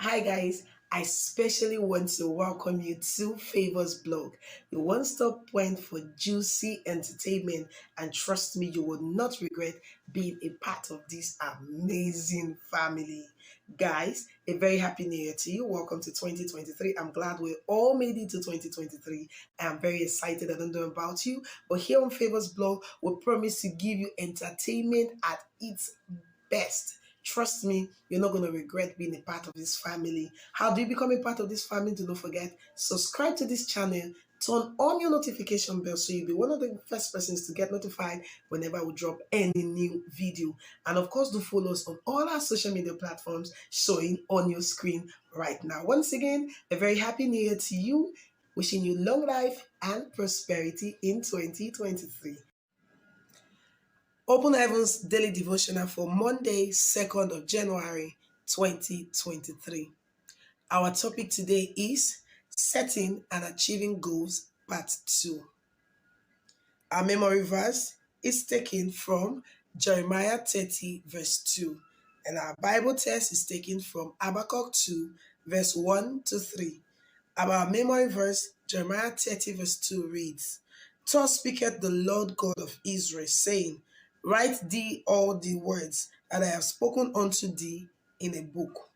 Hi guys, I especially want to welcome you to Favors Blog, the one-stop point for juicy entertainment, and trust me, you will not regret being a part of this amazing family. Guys, a very happy new year to you. Welcome to 2023. I'm glad we all made it to 2023. I'm very excited. I don't know about you, but here on Favors Blog, we promise to give you entertainment at its best. Trust me, you're not going to regret being a part of this family. How do you become a part of this family? Do not forget, subscribe to this channel, turn on your notification bell so you'll be one of the first persons to get notified whenever we drop any new video. And of course, do follow us on all our social media platforms showing on your screen right now. Once again, a very happy new year to you. Wishing you long life and prosperity in 2023. Open Heavens Daily Devotional for Monday, 2nd of January 2023. Our topic today is Setting and Achieving Goals, Part 2. Our memory verse is taken from Jeremiah 30, verse 2, and our Bible text is taken from Habakkuk 2, verse 1 to 3. Our memory verse, Jeremiah 30, verse 2 reads, Thus speaketh the Lord God of Israel, saying, Write thee all the words that I have spoken unto thee in a book.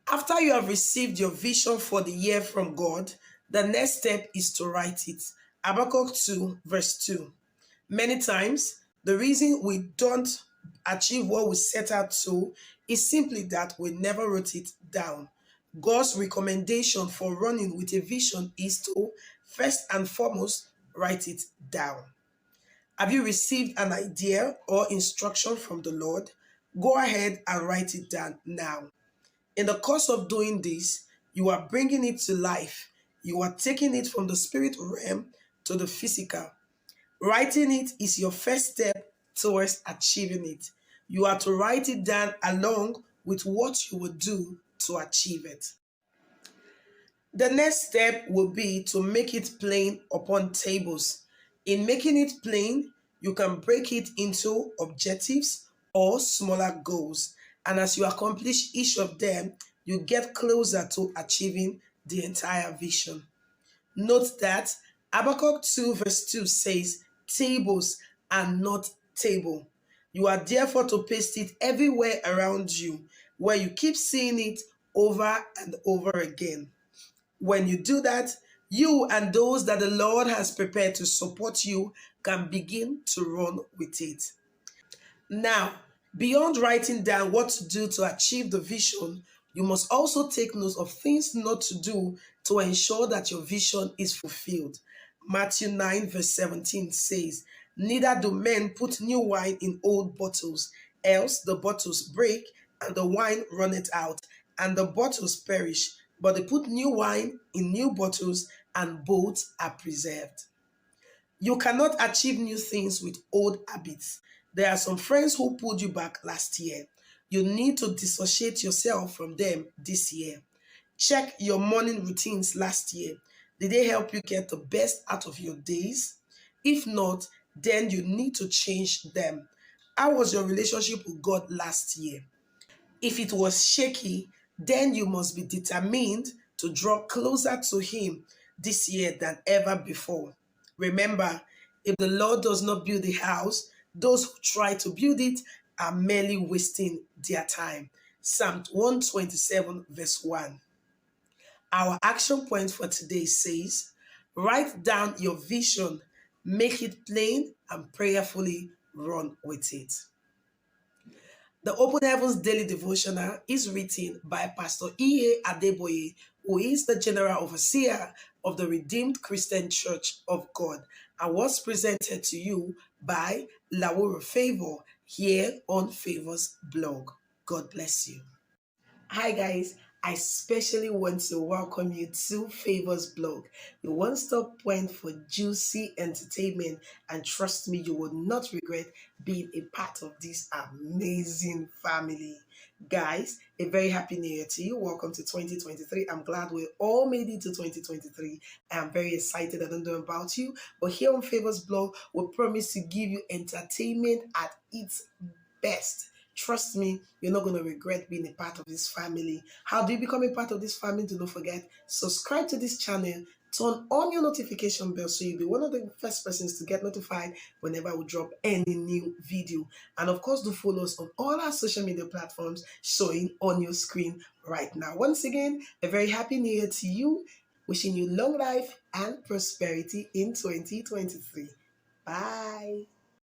After you have received your vision for the year from God, the next step is to write it. Habakkuk 2, verse 2. Many times, the reason we don't achieve what we set out to is simply that we never wrote it down. God's recommendation for running with a vision is to, first and foremost, write it down. Have you received an idea or instruction from the Lord? Go ahead and write it down now. In the course of doing this, you are bringing it to life. You are taking it from the spirit realm to the physical. Writing it is your first step towards achieving it. You are to write it down along with what you will do to achieve it. The next step will be to make it plain upon tables. In making it plain, you can break it into objectives or smaller goals. And as you accomplish each of them, you get closer to achieving the entire vision. Note that Habakkuk 2 verse 2 says tables and not table. You are therefore to paste it everywhere around you where you keep seeing it over and over again. When you do that, you and those that the Lord has prepared to support you can begin to run with it. Now, beyond writing down what to do to achieve the vision, you must also take note of things not to do to ensure that your vision is fulfilled. Matthew 9, verse 17 says, Neither do men put new wine in old bottles, else the bottles break, and the wine runneth out, and the bottles perish. But they put new wine in new bottles, and both are preserved. You cannot achieve new things with old habits. There are some friends who pulled you back last year. You need to dissociate yourself from them this year. Check your morning routines last year. Did they help you get the best out of your days? If not, then you need to change them. How was your relationship with God last year? If it was shaky, then you must be determined to draw closer to Him this year than ever before. Remember, if the Lord does not build the house, those who try to build it are merely wasting their time. Psalm 127, verse 1. Our action point for today says, write down your vision, make it plain, and prayerfully run with it. The Open Heavens Daily Devotional is written by Pastor E.A. Adeboye, who is the General Overseer of the Redeemed Christian Church of God, and was presented to you by Laura Favor here on Favor's blog. God bless you. Hi guys, I especially want to welcome you to Favors Blog, the one-stop point for juicy entertainment, and trust me, you will not regret being a part of this amazing family. Guys, a very happy new year to you. Welcome to 2023. I'm glad we all made it to 2023. I'm very excited. I don't know about you, but here on Favors Blog, we promise to give you entertainment at its best. Trust me, you're not going to regret being a part of this family. How do you become a part of this family? Do not forget, subscribe to this channel, turn on your notification bell so you'll be one of the first persons to get notified whenever we drop any new video. And of course, do follow us on all our social media platforms showing on your screen right now. Once again, a very happy new year to you. Wishing you long life and prosperity in 2023. Bye.